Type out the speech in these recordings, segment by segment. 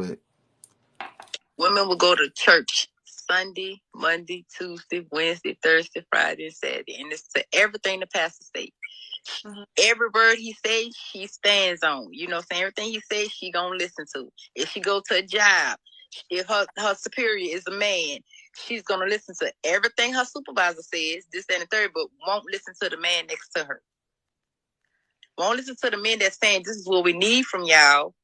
But women will go to church Sunday, Monday, Tuesday, Wednesday, Thursday, Friday, and Saturday, and it's to everything the pastor says. Every word he says, she stands on. You know, saying everything he says, she gonna listen to. If she go to a job, if her superior is a man, she's gonna listen to everything her supervisor says, this and the third, but won't listen to the man next to her. Won't listen to the men that's saying this is what we need from y'all.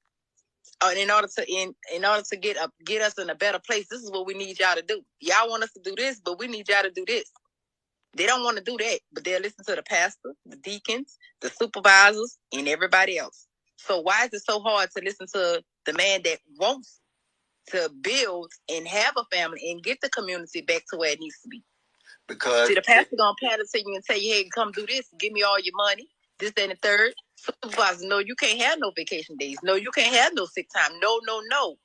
In order to get us in a better place, this is what we need y'all to do. Y'all want us to do this, but we need y'all to do this. They don't want to do that, but they'll listen to the pastor, the deacons, the supervisors, and everybody else. So why is it so hard to listen to the man that wants to build and have a family and get the community back to where it needs to be? Because see, the pastor gonna patter to you and tell you, hey, come do this, give me all your money, this, that, and the third. Supervisor, no, you can't have no vacation days. No, you can't have no sick time. No, no, no.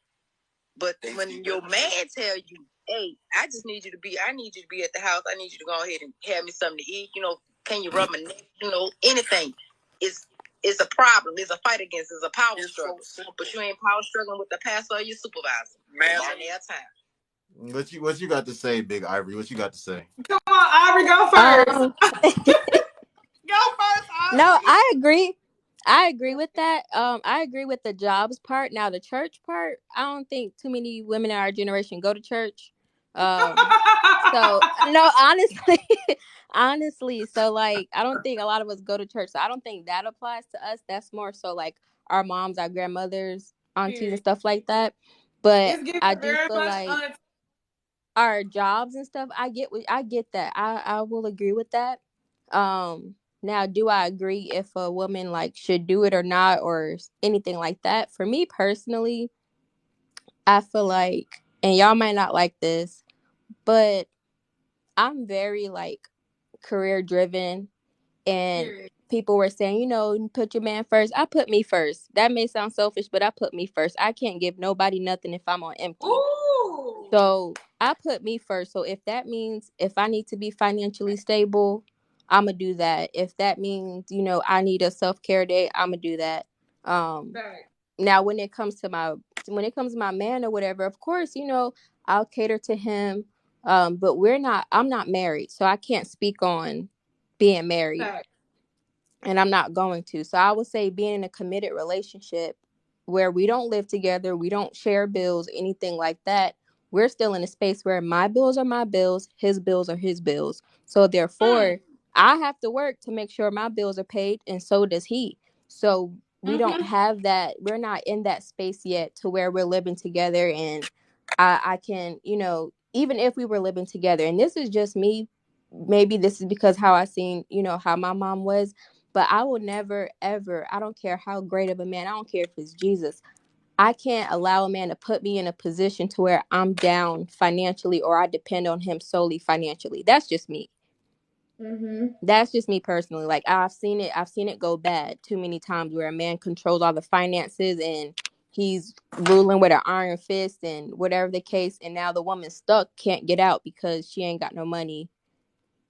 But when your man tell you, hey, I need you to be at the house. I need you to go ahead and have me something to eat. You know, can you rub my neck? You know, anything. It's a problem. It's a fight against. It's a power struggle. But you ain't power struggling with the pastor or your supervisor. Man, on their time. what you got to say, Big Ivory? What you got to say? Come on, Ivory, go first. Go first, Ivory. No, I agree. I agree with that. I agree with the jobs part. Now the church part, I don't think too many women in our generation go to church. So no, honestly, honestly, so like I don't think a lot of us go to church. So I don't think that applies to us. That's more so like our moms, our grandmothers, aunties, and stuff like that. But I do feel like our jobs and stuff. I get that. I will agree with that. Now, do I agree if a woman like should do it or not or anything like that? For me personally, I feel like, and y'all might not like this, but I'm very like career driven, and people were saying, you know, put your man first. I put me first. That may sound selfish, but I put me first. I can't give nobody nothing if I'm on empty. Ooh. So I put me first. So if that means if I need to be financially stable, I'm gonna do that. If that means, you know, I need a self-care day, I'm gonna do that. Now when it comes to my man or whatever, of course, you know, I'll cater to him. But I'm not married, so I can't speak on being married. And I'm not going to. So I would say being in a committed relationship where we don't live together, we don't share bills, anything like that. We're still in a space where my bills are my bills, his bills are his bills. So therefore, I have to work to make sure my bills are paid, and so does he. So we don't have that. We're not in that space yet to where we're living together. And I can, you know, even if we were living together, and this is just me, maybe this is because how I seen, you know, how my mom was. But I will never, ever, I don't care how great of a man, I don't care if it's Jesus. I can't allow a man to put me in a position to where I'm down financially or I depend on him solely financially. That's just me. That's just me personally. Like I've seen it go bad too many times where a man controls all the finances and he's ruling with an iron fist and whatever the case. And now the woman's stuck, can't get out because she ain't got no money.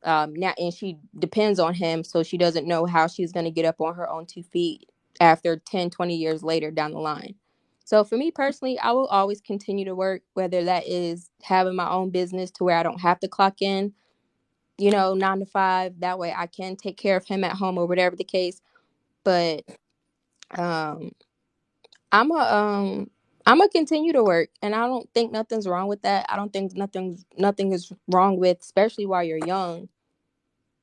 Now, and she depends on him, so she doesn't know how she's going to get up on her own 2 feet after 10, 20 years later down the line. So for me personally, I will always continue to work, whether that is having my own business to where I don't have to clock in, you know, 9 to 5. That way I can take care of him at home or whatever the case. But um, I'm gonna continue to work, and I don't think nothing's wrong with that. I don't think nothing is wrong with, especially while you're young,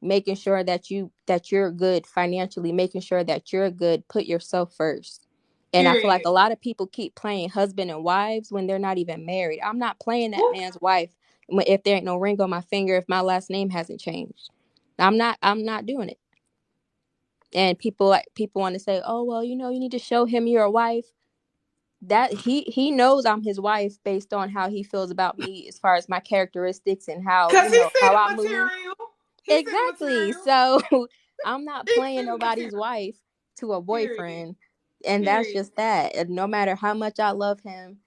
making sure that you're good financially, making sure that you're good, put yourself first. And I feel like a lot of people keep playing husband and wives when they're not even married. I'm not playing that man's wife if there ain't no ring on my finger, if my last name hasn't changed. I'm not doing it. And people want to say, oh well, you know, you need to show him you're a wife. That he knows I'm his wife based on how he feels about me as far as my characteristics and how, you know, how I move. Exactly. So I'm not playing nobody's wife to a boyfriend. And that's just that. And no matter how much I love him.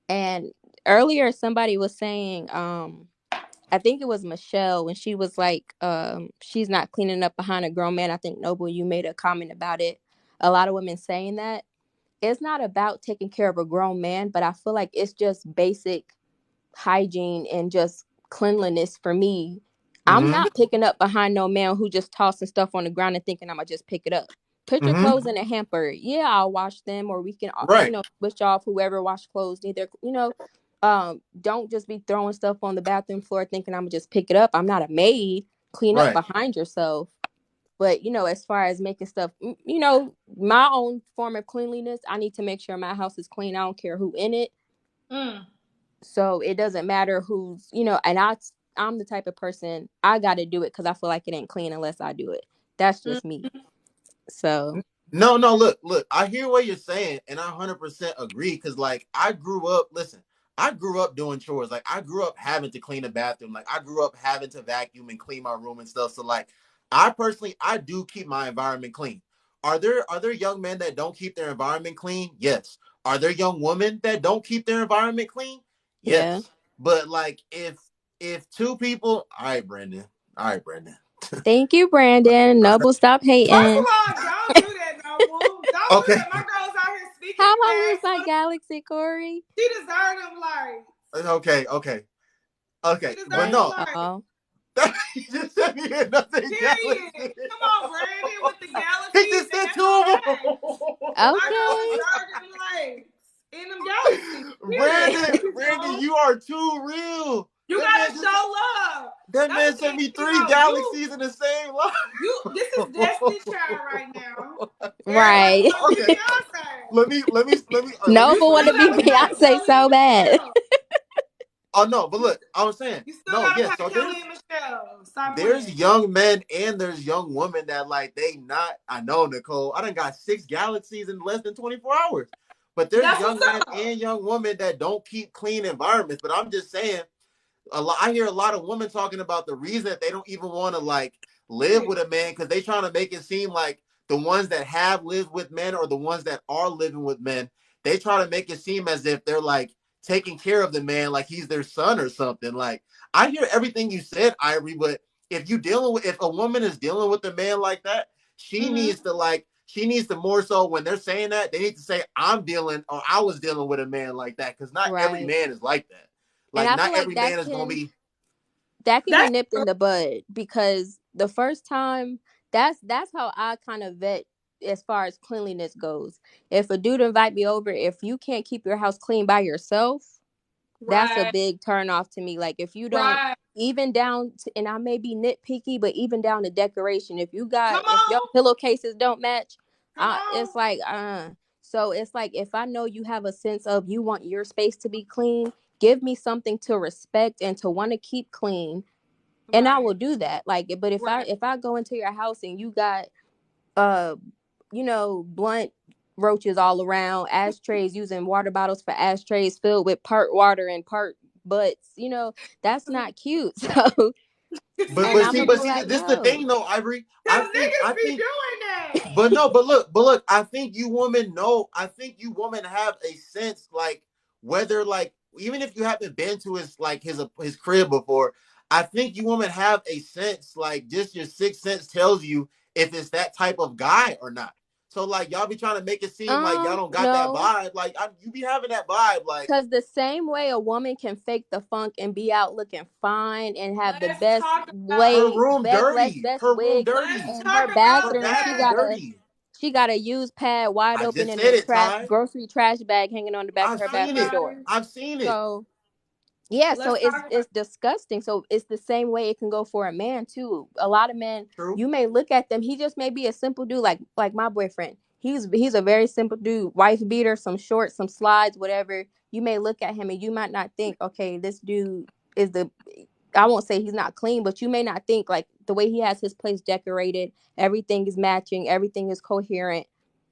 And earlier somebody was saying, I think it was Michelle, when she was like, she's not cleaning up behind a grown man. I think Noble, you made a comment about it. A lot of women saying that. it's not about taking care of a grown man, but I feel like it's just basic hygiene and just cleanliness for me. I'm Mm-hmm. not picking up behind no man who just tossing stuff on the ground and thinking I'm gonna just pick it up. Put your Mm-hmm. clothes in a hamper. Yeah, I'll wash them, or we can, Right. switch off whoever wash clothes. Neither, don't just be throwing stuff on the bathroom floor thinking I'm gonna just pick it up. I'm not a maid. Clean up Right. behind yourself. But as far as making stuff, my own form of cleanliness, I need to make sure my house is clean. I don't care who in it. So it doesn't matter who's, and I'm the type of person, I got to do it because I feel like it ain't clean unless I do it. That's just me. So. No, look, I hear what you're saying, and I 100% agree, because, like, I grew up doing chores. Like, I grew up having to clean the bathroom. Like, I grew up having to vacuum and clean my room and stuff. So, like, I do keep my environment clean. Are there young men that don't keep their environment clean? Yes. Are there young women that don't keep their environment clean? Yes. Yeah. But, like, if two people, all right, Brandon. Thank you, Brandon. Noble, stop hating. First of all, don't do that, Noble. Don't do that. My girl's out here speaking. How am I lose my galaxy, Corey? She deserved them likes. Okay. But no. He just sent me another galaxy. Come on, Brandon, with the galaxy. He just sent 2 of them. Okay. In them galaxies. Brandon, you are too real. You gotta show love. That man sent me 3 galaxies in the same line. This is Destiny Child right now. Right. Okay. Let me. Noble want to be Beyonce so bad. Oh no, but look, I was saying so there's young men and there's young women that, like, I know, Nicole, I done got 6 galaxies in less than 24 hours. But there's young men and young women that don't keep clean environments. But I'm just saying, I hear a lot of women talking about the reason that they don't even want to, like, live with a man, because they trying to make it seem like the ones that have lived with men or the ones that are living with men, they try to make it seem as if they're, like, taking care of the man like he's their son or something. Like, I hear everything you said, Ivory, but if a woman is dealing with a man like that, she needs to more so, when they're saying that, they need to say, I was dealing with a man like that, because not every man is like that. Like, not every man is going to be. That can be nipped in the bud, because the first time, that's how I kind of vet as far as cleanliness goes. If a dude invite me over, if you can't keep your house clean by yourself, that's a big turn off to me. Like, if you don't, even down to, and I may be nitpicky, but even down to decoration, if your pillowcases don't match, it's like, so it's like, if I know you have a sense of you want your space to be clean, give me something to respect and to want to keep clean, and I will do that. Like, but if I go into your house and you got blunt roaches all around, ashtrays, using water bottles for ashtrays filled with part water and part butts, that's not cute. So But see, this is the thing though, Ivory. I think doing that. But look, I think you women have a sense, like, whether, like, even if you haven't been to his crib before, I think you women have a sense, like, just your sixth sense tells you if it's that type of guy or not. So, like, y'all be trying to make it seem like y'all don't got that vibe. Like, you be having that vibe, like, because the same way a woman can fake the funk and be out looking fine and have the best way, her room dirty, in her bathroom, she got a used pad wide open in a grocery trash bag hanging on the back of her bathroom door. I've seen it. So yeah, so it's disgusting. So it's the same way it can go for a man too. A lot of men, you may look at them, he just may be a simple dude, like my boyfriend. He's a very simple dude, wife beater, some shorts, some slides, whatever. You may look at him and you might not think, okay, this dude is I won't say he's not clean, but you may not think, like, the way he has his place decorated, everything is matching, everything is coherent.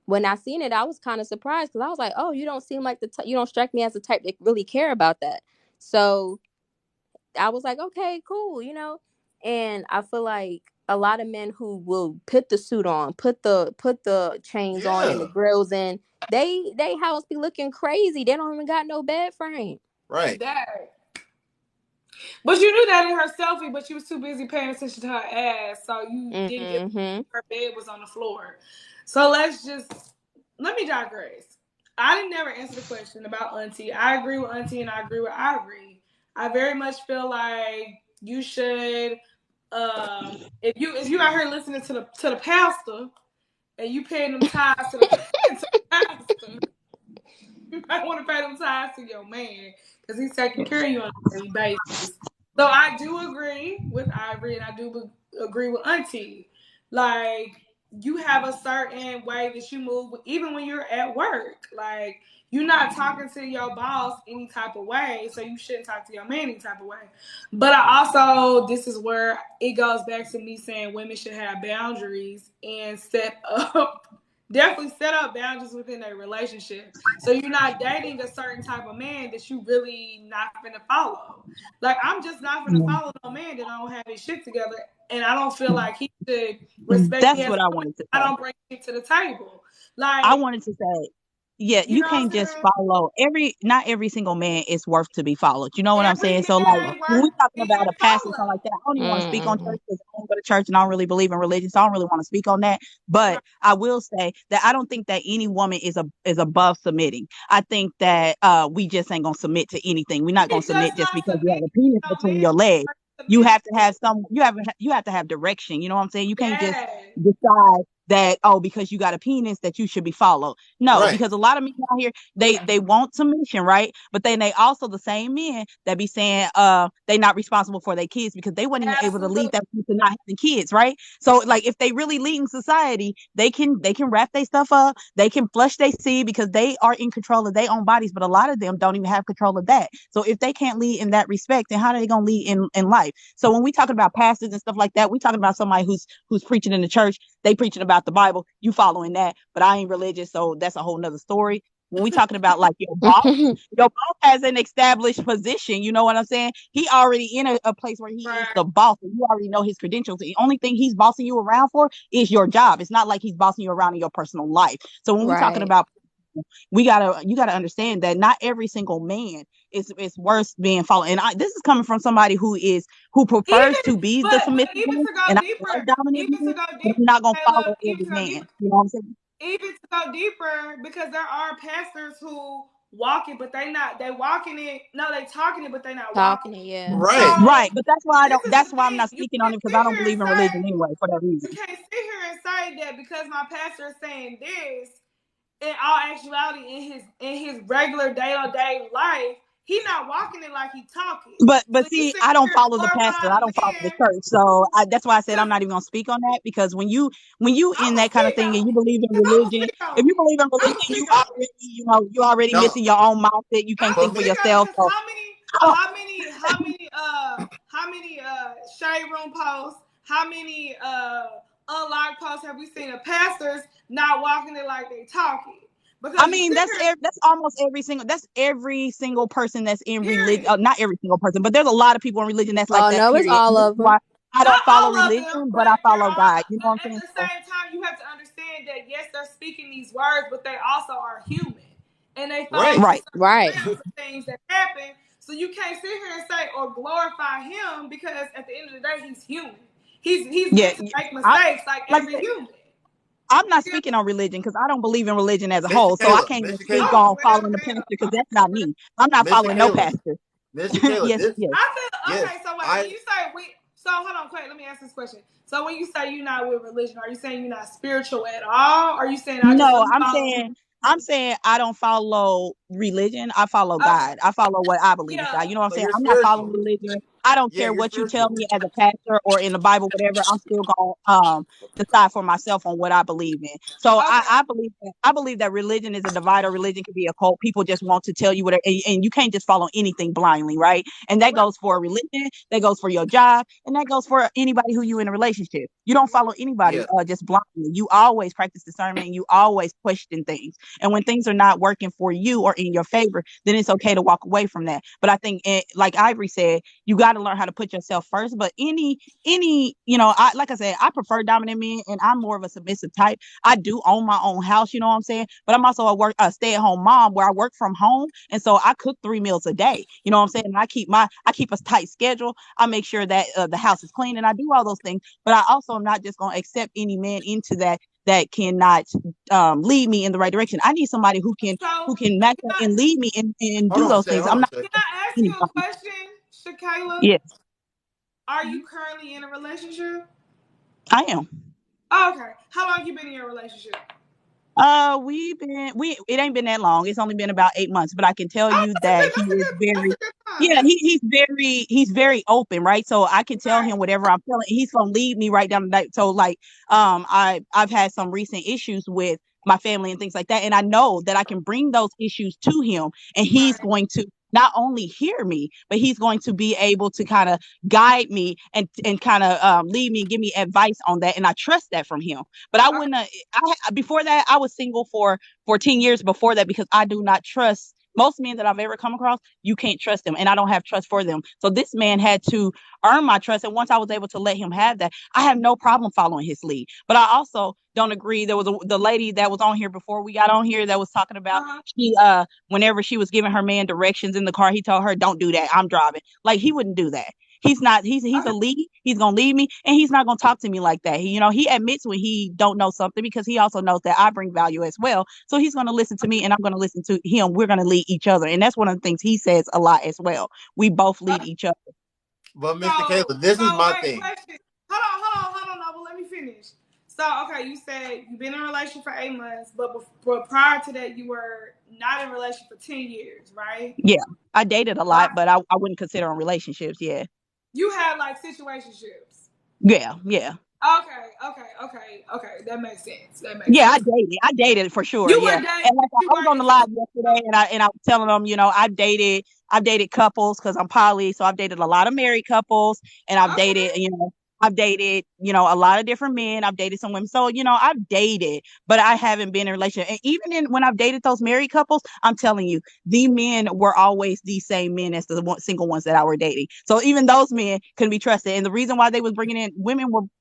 When I seen it, I was kind of surprised, because I was like, oh, you don't seem like you don't strike me as the type that really care about that. So I was like, okay, cool, and I feel like a lot of men who will put the suit on, put the chains on and the grills in, they house be looking crazy. They don't even got no bed frame. Right. But you knew that in her selfie, but you was too busy paying attention to her ass, so you didn't get her bed was on the floor. So let me digress. I didn't never answer the question about Auntie. I agree with Auntie and I agree with Ivory. I very much feel like you should, if you out here listening to the pastor and you paying them ties to the pastor, you might want to pay them ties to your man because he's taking care of you on a daily basis. So I do agree with Ivory and I do agree with Auntie. Like, you have a certain way that you move, even when you're at work. Like, you're not talking to your boss any type of way, so you shouldn't talk to your man any type of way. But I also, this is where it goes back to me saying women should have boundaries and definitely set up boundaries within a relationship. So you're not dating a certain type of man that you really not gonna follow. Like, I'm just not gonna follow no man that don't have his shit together, and I don't feel like he should respect. That's what I wanted to say. I don't bring shit to the table. Like, I wanted to say, yeah, you can't just follow not every single man is worth to be followed. You know what I'm saying? So like when we talking about a pastor or something like that, I don't even want to speak on church because I don't go to church and I don't really believe in religion, so I don't really want to speak on that. But I will say that I don't think that any woman is above submitting. I think that we just ain't gonna submit to anything. We're not gonna submit just because you have a penis between your legs. You have to have you have to have direction. You know what I'm saying? You can't just decide that, oh, because you got a penis that you should be followed. No, because a lot of men out here, they want submission, right? But then they also the same men that be saying they not responsible for their kids because they weren't even able to lead that to not having kids, right? So like if they really leading society, they can wrap their stuff up, they can flush their seed because they are in control of their own bodies, but a lot of them don't even have control of that. So if they can't lead in that respect, then how are they gonna lead in life? So when we talking about pastors and stuff like that, we talking about somebody who's preaching in the church, they preaching about the Bible, you following that, but I ain't religious, so that's a whole nother story. When we talking about like your boss has an established position, you know what I'm saying? He already in a place where he is the boss, and you already know his credentials. The only thing he's bossing you around for is your job. It's not like he's bossing you around in your personal life. So when we're talking about, you gotta understand that not every single man is worth being followed. And this is coming from somebody who prefers to be the submissive man, and I dominant man, but I'm not gonna follow every man. You know what I'm saying? Even to go deeper, because there are pastors who walk it, but they walking it. No, they talking it, but they not walking it. Yeah. Right. But that's why I'm not speaking on it, because I don't believe in religion anyway for that reason. You can't sit here and say that because my pastor is saying this. In all actuality, in his regular day-to-day life, he not walking it like he talking. But so see, I don't follow the pastor. I don't follow the church. So that's why I said I'm not even gonna speak on that, because when you in that kind of thing and you believe in religion, if you believe in religion, you already missing your own mindset. You can't think for yourself. So. How many shade room posts? How many unlocked posts have we seen of pastors not walking it like they talking? Because I mean, that's almost every single person that's in religion. Not every single person, but there's a lot of people in religion that's like that. No, it's all of them. I don't follow religion, but I follow God. You know what I'm saying? At the same time, you have to understand that yes, they're speaking these words, but they also are human, and they follow things that happen. So you can't sit here and say or glorify him, because at the end of the day, he's human. He's going to make mistakes like every human. I'm not speaking on religion because I don't believe in religion as a whole, so I can't speak on following the pastor because that's not me. I'm not following no pastor. Mr. Kayla, yes. I feel okay. So when you say so hold on, quick. Let me ask this question. So when you say you're not with religion, are you saying you're not spiritual at all? Or are you saying I'm saying I don't follow religion. I follow God. I follow what I believe in God. You know what I'm saying? I'm not following religion. I don't care what you tell me as a pastor or in the Bible, whatever. I'm still gonna decide for myself on what I believe in. So I believe that religion is a divider. Religion can be a cult. People just want to tell you whatever, and you can't just follow anything blindly, right? And that goes for religion, that goes for your job, and that goes for anybody who you in a relationship. You don't follow anybody just blindly. You always practice discernment, and you always question things. And when things are not working for you or in your favor, then it's okay to walk away from that. But I think, like Ivory said, you got to learn how to put yourself first. But like I said, I prefer dominant men, and I'm more of a submissive type. I do own my own house, you know what I'm saying? But I'm also a stay-at-home mom where I work from home, and so I cook 3 meals a day. You know what I'm saying? And I keep a tight schedule. I make sure that the house is clean, and I do all those things. But I also am not just going to accept any man into that that cannot lead me in the right direction. I need somebody who can match up and lead me and do those things. I'm not. Can I ask you a question, Shakayla? Yes. Are you currently in a relationship? I am. Oh, okay. How long you been in your relationship? It ain't been that long. It's only been about 8 months, but I can tell you that he is very, he's very open, right? So I can tell him whatever I'm feeling. He's gonna lead me right down the night. So like, I've had some recent issues with my family and things like that, and I know that I can bring those issues to him, and he's going to not only hear me, but he's going to be able to kind of guide me and kind of lead me, give me advice on that, and I trust that from him. But I wouldn't. Before that, I was single for 14 years before that because I do not trust most men that I've ever come across. You can't trust them, and I don't have trust for them. So this man had to earn my trust, and once I was able to let him have that, I have no problem following his lead. But I also don't agree. There was the lady that was on here before we got on here that was talking about she whenever she was giving her man directions in the car, he told her, "Don't do that. I'm driving." Like he wouldn't do that. He's not. He's a lead. He's gonna lead me, and he's not gonna talk to me like that. He admits when he don't know something because he also knows that I bring value as well. So he's gonna listen to me, and I'm gonna listen to him. We're gonna lead each other, and that's one of the things he says a lot as well. We both lead each other. But Mr. Caleb, this is my thing. Hold on. No, but let me finish. So, okay, you said you've been in a relationship for 8 months, but prior to that, you were not in a relationship for 10 years, right? Yeah, I dated a lot, but I wouldn't consider them relationships. Yeah. You had like situationships. Yeah. Okay. That makes sense. Yeah, I dated for sure. Yeah. And like I was on the live yesterday and I was telling them, I've dated couples because I'm poly. So I've dated a lot of married couples and I've dated a lot of different men. I've dated some women. So, I've dated, but I haven't been in a relationship. And even when I've dated those married couples, I'm telling you, the men were always the same men as the single ones that I were dating. So even those men couldn't be trusted. And the reason why they was bringing in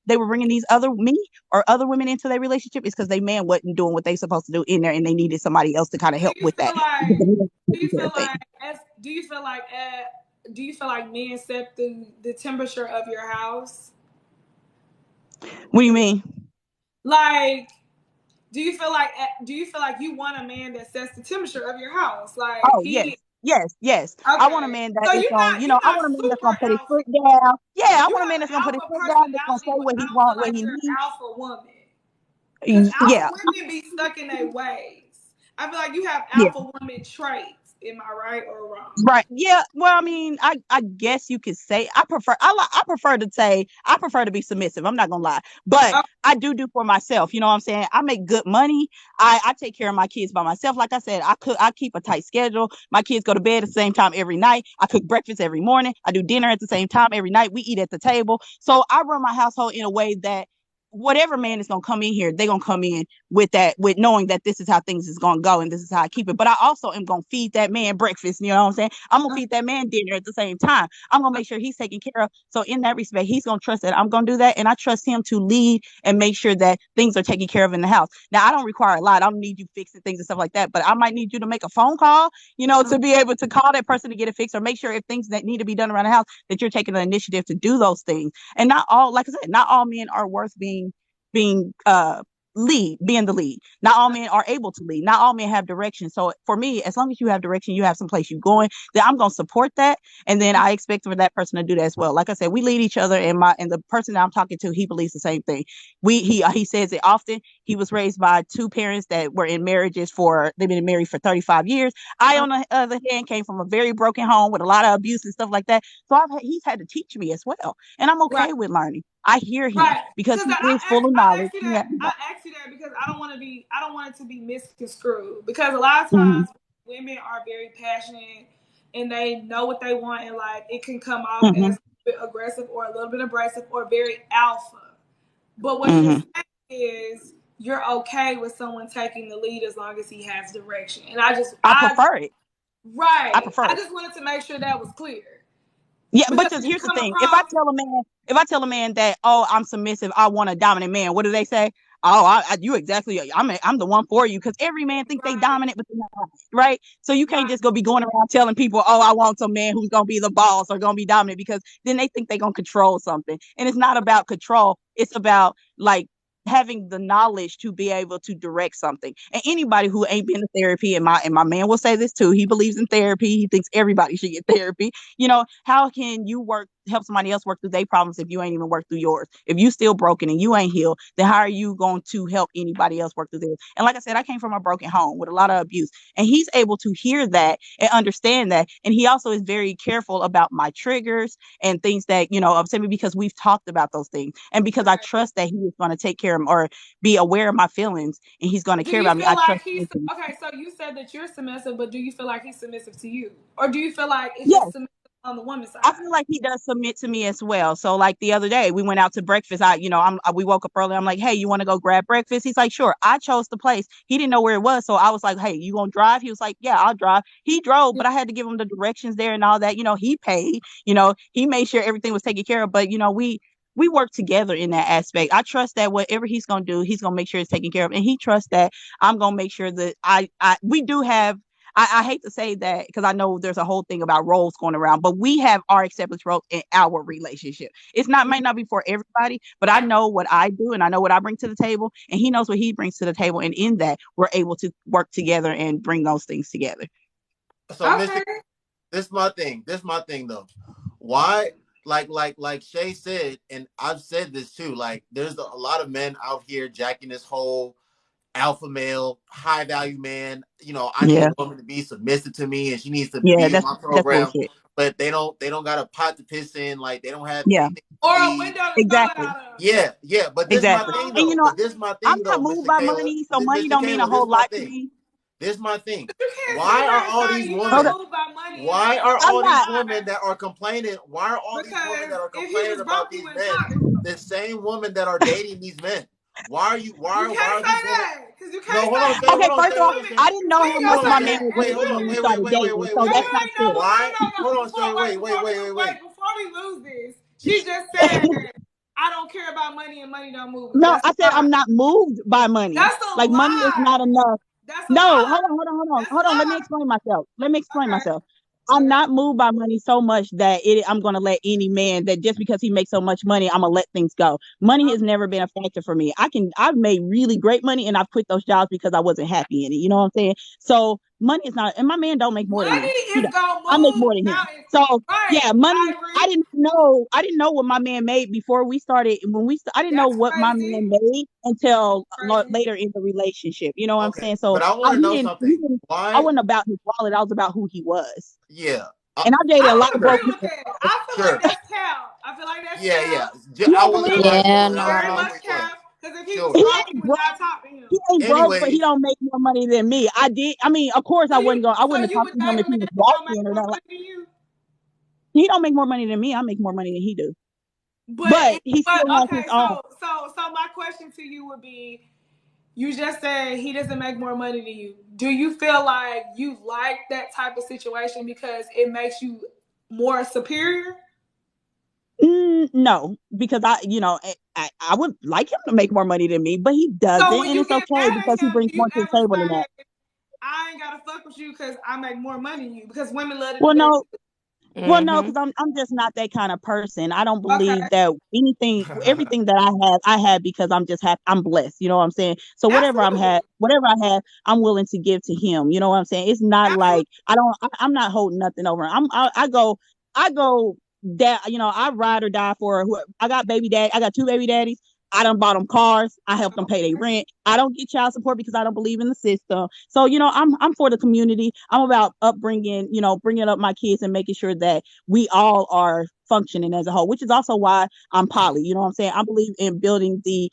they were bringing these other women into their relationship is because they man wasn't doing what they supposed to do in there and they needed somebody else to kind of help with that. Do you feel like men set the temperature of your house? What do you mean? Like, do you feel like you want a man that sets the temperature of your house? Like, yes. Okay. I want a man that is going, I want a man that's going to put his foot down. Yeah, I want a man that's going to put his foot down, that's going to say what he wants, what he needs. Alpha woman. Because alpha women be stuck in their ways. I feel like you have alpha woman traits. Am I right or wrong? Right. Yeah. Well, I mean, I guess you could say I prefer to be submissive. I'm not gonna lie, but I do for myself. You know what I'm saying? I make good money. I take care of my kids by myself. Like I said, I keep a tight schedule. My kids go to bed at the same time every night. I cook breakfast every morning. I do dinner at the same time every night. We eat at the table. So I run my household in a way that whatever man is going to come in here, they're going to come in with knowing that this is how things is going to go and this is how I keep it. But I also am going to feed that man breakfast. You know what I'm saying? I'm going to feed that man dinner at the same time. I'm going to make sure he's taken care of. So in that respect, he's going to trust that I'm going to do that. And I trust him to lead and make sure that things are taken care of in the house. Now, I don't require a lot. I don't need you fixing things and stuff like that. But I might need you to make a phone call, to be able to call that person to get it fixed or make sure if things that need to be done around the house, that you're taking the initiative to do those things. And not all, like I said, not all men are worth being the lead. Not all men are able to lead. Not all men have direction. So for me, as long as you have direction, you have some place you're going, then I'm going to support that. And then I expect for that person to do that as well. Like I said, we lead each other, and the person that I'm talking to, he believes the same thing. He says it often. He was raised by two parents that were in marriages they've been married for 35 years. I, on the other hand, came from a very broken home with a lot of abuse and stuff like that. So he's had to teach me as well. And I'm okay with learning. I hear him because he is full of knowledge. I ask you that because I don't want it to be misconstrued, because a lot of times women are very passionate and they know what they want in life. It can come off as a little bit aggressive or a little bit abrasive or very alpha. But what you're saying is you're okay with someone taking the lead as long as he has direction. And I prefer it. Right. I just wanted to make sure that was clear. Yeah, but here's the thing. If I tell a man that, I'm submissive, I want a dominant man, what do they say? I'm the one for you, because every man thinks they dominant, but they're not, right? So you can't just go be going around telling people, I want some man who's gonna be the boss or gonna be dominant, because then they think they're gonna control something. And it's not about control. It's about like having the knowledge to be able to direct something. And anybody who ain't been to therapy, and my man will say this too, he believes in therapy. He thinks everybody should get therapy. How can you help somebody else work through their problems if you ain't even worked through yours? If you still broken and you ain't healed, then how are you going to help anybody else work through theirs? And like I said, I came from a broken home with a lot of abuse, and he's able to hear that and understand that. And he also is very careful about my triggers and things that, upset me, because we've talked about those things. And because I trust that he is going to take care of or be aware of my feelings, and he's going to care about me. Okay, so you said that you're submissive, but do you feel like he's submissive to you? Or do you feel like it's just submissive on the woman's side? I feel like he does submit to me as well. So like the other day we went out to breakfast. We woke up early. I'm like, hey, you want to go grab breakfast? He's like, sure. I chose the place. He didn't know where it was. So I was like, hey, you gonna drive? He was like, yeah, I'll drive. He drove, but I had to give him the directions there and all that. He paid, he made sure everything was taken care of. But we work together in that aspect. I trust that whatever he's going to do, he's going to make sure it's taken care of. And he trusts that I'm going to make sure that we do have, I hate to say that because I know there's a whole thing about roles going around, but we have our acceptance roles in our relationship. Might not be for everybody, but I know what I do and I know what I bring to the table, and he knows what he brings to the table. And in that, we're able to work together and bring those things together. So, okay. This is my thing though. Why? Like Shay said, and I've said this too, like there's a lot of men out here jacking this whole alpha male, high value man. I need a woman to be submissive to me, and she needs to be in my program. But they don't got a pot to piss in. Like they don't have anything or a window to exactly. Yeah. But this is my thing though. I'm not moved by money, so money don't mean a whole lot to me. This is my thing. Why are all these women? Why are all these women that are complaining? Why are all these women that are complaining about these men the same women that are dating these men? Why are these women? No, hold on. Okay, first of all, I didn't know how much my man was making when we started dating, so that's not true. Why? Hold on, Shay. Wait. Before we lose this, she just said, I don't care about money and money don't move. No, I said I'm not moved by money. Like money is not enough. No, hold on. Let me explain myself. I'm not moved by money so much that I'm going to let any man that just because he makes so much money, I'm going to let things go. Money has never been a factor for me. I've made really great money and I've quit those jobs because I wasn't happy in it. You know what I'm saying? So money is not, and my man don't make more than me. I make more than him. So yeah, money. I didn't know what my man made before we started. I didn't know what my man made until later in the relationship. You know what I'm saying? So but I want to know something. Why? I wasn't about his wallet. I was about who he was. Yeah. And I dated a lot of broke people. I feel like that's cap. I feel like that's yeah. Very much cap. Because if he was broke, he would not talk to him. He ain't broke, but he don't make more money than me. Of course, I wouldn't have talked to him if he was walking or nothing. He don't make more money than me. I make more money than he do. But he still has his own. So my question to you would be, you just said he doesn't make more money than you. Do you feel like you like that type of situation because it makes you more superior? No, because I would like him to make more money than me, but he doesn't, and it's okay because he brings more to the table than that. I ain't gotta fuck with you because I make more money than you, because women love to do that. Well, no, because I'm just not that kind of person. I don't believe that everything that I have because I'm just happy. I'm blessed. You know what I'm saying? So whatever I have, I'm willing to give to him. You know what I'm saying? It's not like I'm not holding nothing over. I go that, I ride or die for whoever. I got two baby daddies. I done bought them cars. I help them pay their rent. I don't get child support because I don't believe in the system. So, I'm for the community. I'm about upbringing, bringing up my kids and making sure that we all are functioning as a whole, which is also why I'm poly. You know what I'm saying? I believe in building the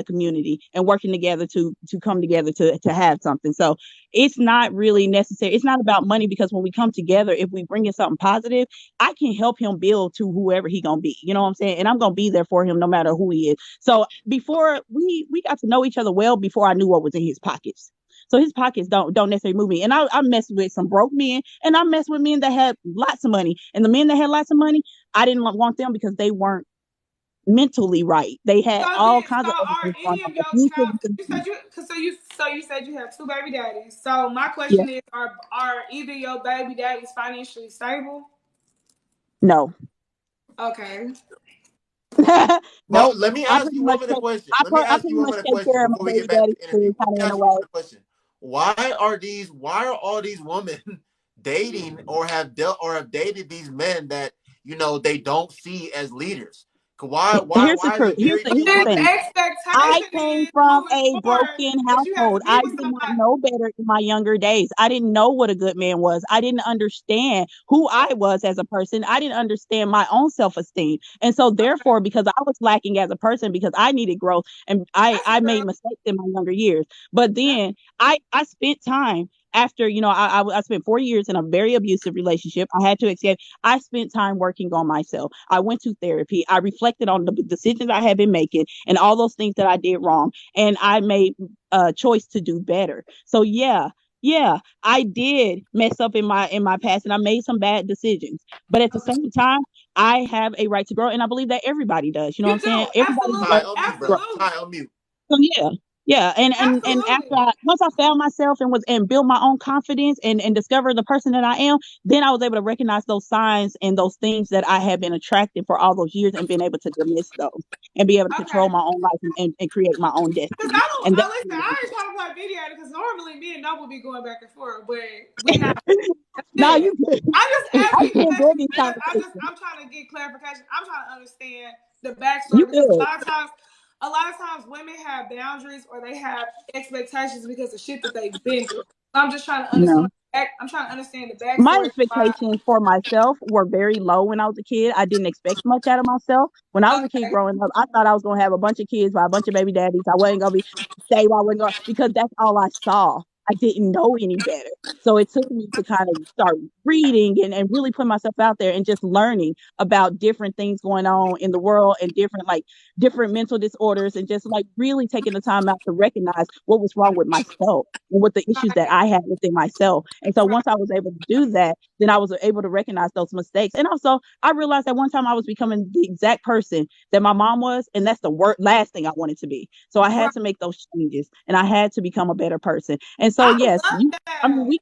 community and working together to come together to have something. So it's not really necessary. It's not about money, because when we come together, if we bring in something positive, I can help him build to whoever he gonna be. You know what I'm saying? And I'm gonna be there for him no matter who he is. So before we got to know each other well before I knew what was in his pockets. So his pockets don't necessarily move me. And I mess with some broke men, and I mess with men that had lots of money. And the men that had lots of money, I didn't want them because they weren't mentally right. They had all kinds of other things. So you said you have two baby daddies. So my question is, are either your baby daddies financially stable? No. Okay. Nope. Let me I ask pretty you much woman a take, question. Let me I ask pretty you much woman a take care question of my before we baby get back to daddy the interview. too, Let kind me of in a ask you way. woman a question. Why are all these women dating or have dealt or have dated these men that they don't see as leaders? Here's the Why is truth. it very His few Here's the women? thing. I expectation came is from moving a forward broken that you have to household. be I with did not somebody. know better in my younger days. I didn't know what a good man was. I didn't understand who I was as a person. I didn't understand my own self-esteem. And so Okay, therefore, because I was lacking as a person, because I needed growth and that's I real. made mistakes in my younger years. But That's then I spent time after, I spent 4 years in a very abusive relationship. I had to escape. I spent time working on myself. I went to therapy. I reflected on the decisions I had been making and all those things that I did wrong. And I made a choice to do better. So yeah, I did mess up in my past and I made some bad decisions. But at the same time, I have a right to grow. And I believe that everybody does. You know what I'm you saying? do. Everybody Ty, Absolutely. deserves unmute, growth. brother. Ty, Absolutely. unmute. So yeah. And after Absolutely. once I found myself and built my own confidence and discovered the person that I am, then I was able to recognize those signs and those things that I had been attracting for all those years and been able to dismiss those and be able to Okay. control my own life and create my own Because destiny. I don't, And that's listen, really I ain't important. trying to play mediator because normally me and Noble be going back and forth, but we not. That's Now it. you good. I'm just I asking can enjoy questions these because conversations. I'm trying to get clarification. I'm trying to understand the You backstory because good. a lot of times women have boundaries or they have expectations because of shit that they've been through. So I'm just trying to understand. No. I'm trying to understand the My backstory. expectations for myself were very low when I was a kid. I didn't expect much out of myself. When I was a kid Okay. growing up, I thought I was gonna have a bunch of kids by a bunch of baby daddies. I wasn't gonna be stable. I wasn't gonna because that's all I saw. I didn't know any better. So it took me to kind of start reading and really put myself out there and just learning about different things going on in the world and different mental disorders and just like really taking the time out to recognize what was wrong with myself and what the issues that Right. I had within myself. And so Right. once I was able to do that, then I was able to recognize those mistakes. And also, I realized that one time I was becoming the exact person that my mom was, and that's the last thing I wanted to be. So I Right. had to make those changes, and I had to become a better person. And so, I yes, love I mean, that. we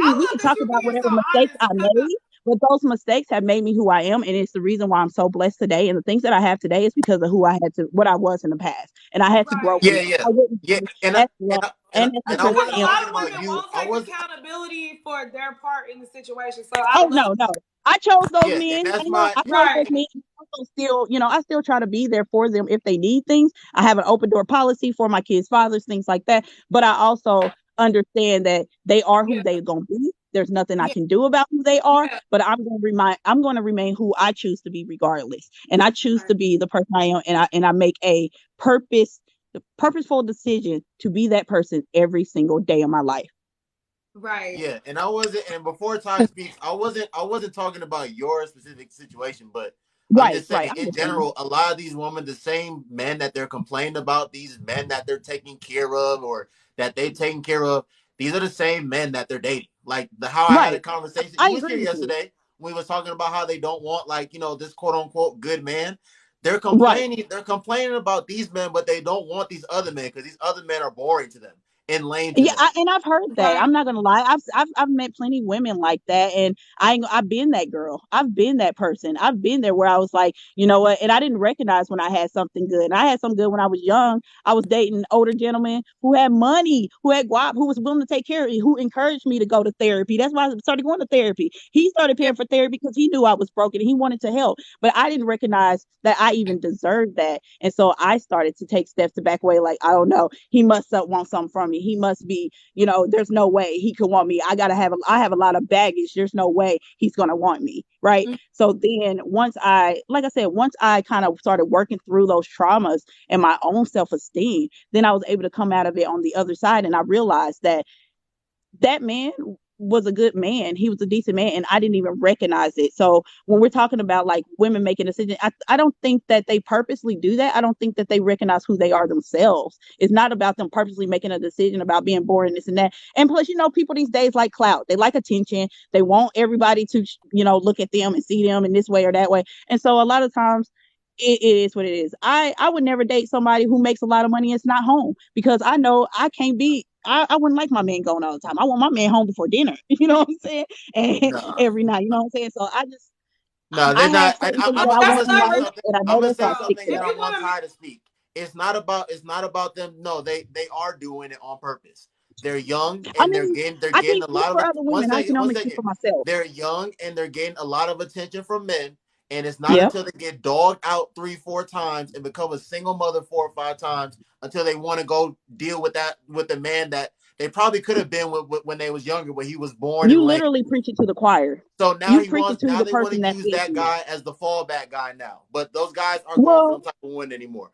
I can love that talk you about being whatever so mistakes honest I because made. But those mistakes have made me who I am, and it's the reason why I'm so blessed today. And the things that I have today is because of what I was in the past, and I had to grow right. from Yeah, that. yeah, I wouldn't yeah. say And I that's and love, I and I, and that's and I because Because I wasn't a am. lot talking of about women you. won't I take was accountability for their part in the situation. So I Oh love no. I chose those yeah, and men. that's my I chose those right. men. I also still, I still try to be there for them if they need things. I have an open door policy for my kids' fathers, things like that. But I also understand that they are who Yeah. they're gonna be. There's nothing I Yeah. can do about who they are, Yeah. but I'm gonna remain who I choose to be regardless. And I choose to be the person I am and I make a purposeful decision to be that person every single day of my life. Right. yeah, and I wasn't. And before Ty speaks, I wasn't talking about your specific situation, but I'm Right, just right. saying I in understand. general, a lot of these women, the same men that they're complaining about, these men that they're taking care of or that they've taken care of, these are the same men that they're dating. Like how I had a Right. conversation. I You was agree here with you. yesterday. We was talking about how they don't want this quote unquote good man. They're Right. complaining. They're complaining about these men, but they don't want these other men because these other men are boring to them and lame to Yeah, them. and I've heard that. Right. I'm not gonna lie. I've met plenty of women like that, and I've been that girl. I've been that person. I've been there where I was like, you know what? And I didn't recognize when I had something good. And I had some good when I was young. I was dating older gentlemen who had money, who had guap, who was willing to take care of me, who encouraged me to go to therapy. That's why I started going to therapy. He started Yeah. paying for therapy because he knew I was broken and he wanted to help. But I didn't recognize that I even deserved that, and so I started to take steps to back away. Like I don't know, he must want something from me. He must be, there's no way he could want me. I have a lot of baggage. There's no way he's going to want me. Right. Mm. So then like I said, once I kind of started working through those traumas and my own self-esteem, then I was able to come out of it on the other side. And I realized that man was a good man. He was a decent man, and I didn't even recognize it. So when we're talking about like women making decisions, I don't think that they purposely do that. I don't think that they recognize who they are themselves. It's not about them purposely making a decision about being boring, this and that. And plus, people these days like clout. They like attention. They want everybody to, look at them and see them in this way or that way. And so a lot of times it is what it is. I would never date somebody who makes a lot of money and is not home because I know I can't be. I wouldn't like my man going all the time. I want my man home before dinner. You know what I'm saying? And Nah. every night. You know what I'm saying? So I just No, they're I had not. certain things I'm that I gonna want in say my life, something. and I I'm know gonna this, so say I stick something, to and it. I want Ty to speak. It's not about them. No, they are doing it on purpose. They're young I and mean, they're I getting can't a speak lot for of other one women. I can second, one only speak second. for myself. They're young and they're getting a lot of attention from men. And it's not Yeah. until they get dogged out 3-4 times and become a single mother 4 or 5 times until they want to go deal with the man that they probably could have been with when they was younger, but he was born You and lame. literally preach it to the choir. So now You preach it to now the they want person to that's use that listening. guy as the fallback guy now. But those guys aren't going for Well, them type of win anymore.